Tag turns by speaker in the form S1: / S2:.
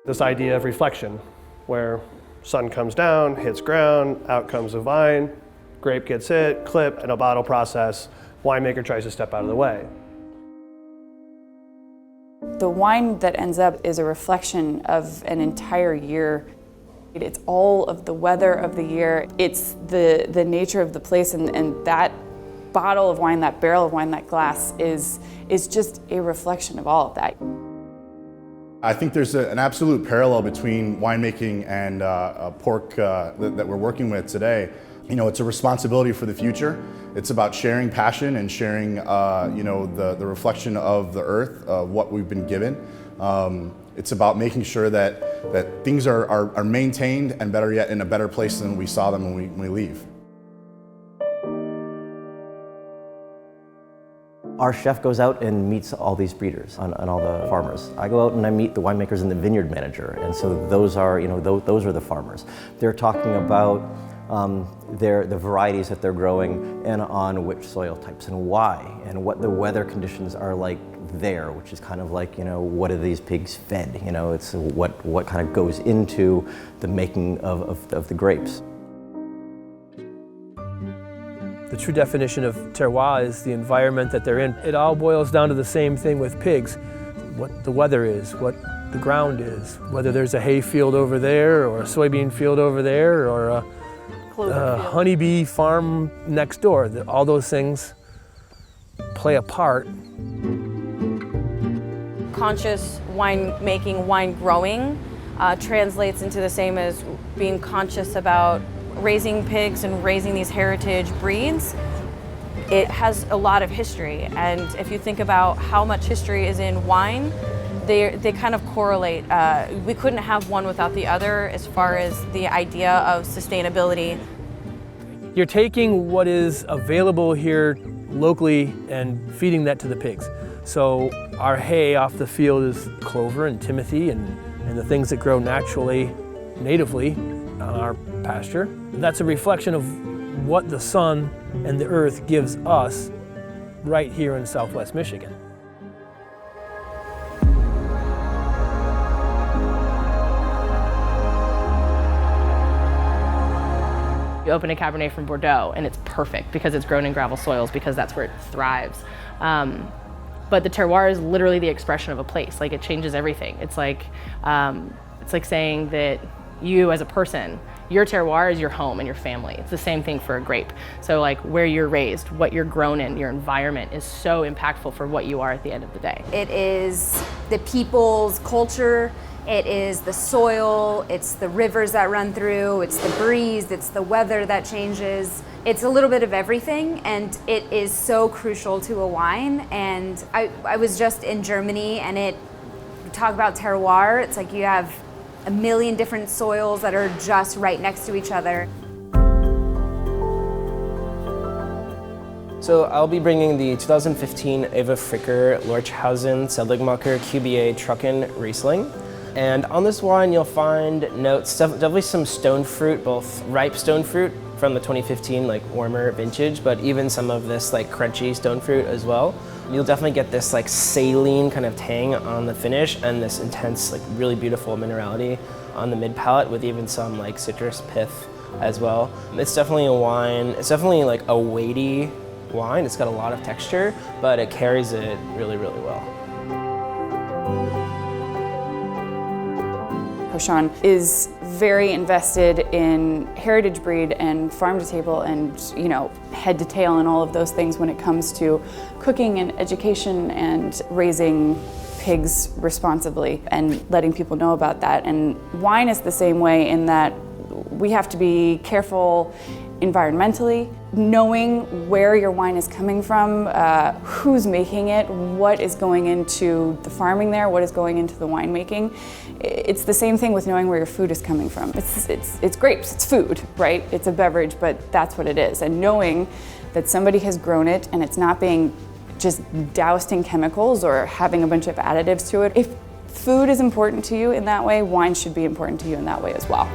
S1: This idea of reflection, where sun comes down, hits ground, out comes a vine, grape gets hit, clip, and a bottle process. Winemaker tries to step out of the way.
S2: The wine that ends up is a reflection of an entire year. It's all of the weather of the year. It's the nature of the place, and that bottle of wine, that barrel of wine, that glass is just a reflection of all of that.
S3: I think there's an absolute parallel between winemaking and pork that we're working with today. You know, it's a responsibility for the future. It's about sharing passion and sharing, you know, the reflection of the earth, of what we've been given. It's about making sure that things are maintained, and better yet, in a better place than we saw them when we leave.
S4: Our chef goes out and meets all these breeders and all the farmers. I go out and I meet the winemakers and the vineyard manager, and so those are, you know, those are the farmers. They're talking about the varieties that they're growing and on which soil types and why, and what the weather conditions are like there, which is kind of like, you know, what are these pigs fed? You know, it's what kind of goes into the making of the grapes.
S5: The true definition of terroir is the environment that they're in. It all boils down to the same thing with pigs. What the weather is, what the ground is, whether there's a hay field over there or a soybean field over there or a honeybee farm next door. All those things play a part.
S6: Conscious wine making, wine growing translates into the same as being conscious about raising pigs and raising these heritage breeds. It has a lot of history, and if you think about how much history is in wine, they kind of correlate. We couldn't have one without the other as far as the idea of sustainability.
S5: You're taking what is available here locally and feeding that to the pigs. So our hay off the field is clover and timothy and the things that grow naturally, natively on our pasture. That's a reflection of what the sun and the earth gives us right here in Southwest Michigan.
S7: You open a Cabernet from Bordeaux and it's perfect because it's grown in gravel soils, because that's where it thrives. But the terroir is literally the expression of a place. Like, it changes everything. It's like saying that you as a person, your terroir is your home and your family. It's the same thing for a grape. So like where you're raised, what you're grown in, your environment is so impactful for what you are at the end of the day.
S8: It is the people's culture, it is the soil, it's the rivers that run through, it's the breeze, it's the weather that changes. It's a little bit of everything, and it is so crucial to a wine. And I was just in Germany, and you talk about terroir, it's like you have a million different soils that are just right next to each other.
S9: So I'll be bringing the 2015 Eva Fricker Lorchhausen Seligmacher QBA Trucken Riesling. And on this wine you'll find notes, definitely some stone fruit, both ripe stone fruit from the 2015 like warmer vintage, but even some of this like crunchy stone fruit as well. You'll definitely get this like saline kind of tang on the finish, and this intense, like really beautiful minerality on the mid palate, with even some like citrus pith as well. It's definitely a wine, it's definitely like a weighty wine. It's got a lot of texture, but it carries it really, really well.
S2: Sean is very invested in heritage breed and farm to table and, you know, head to tail and all of those things when it comes to cooking and education and raising pigs responsibly and letting people know about that. And wine is the same way, in that we have to be careful environmentally, knowing where your wine is coming from, who's making it, what is going into the farming there, what is going into the winemaking. It's the same thing with knowing where your food is coming from. It's grapes, it's food, right? It's a beverage, but that's what it is. And knowing that somebody has grown it and it's not being just doused in chemicals or having a bunch of additives to it. If food is important to you in that way, wine should be important to you in that way as well.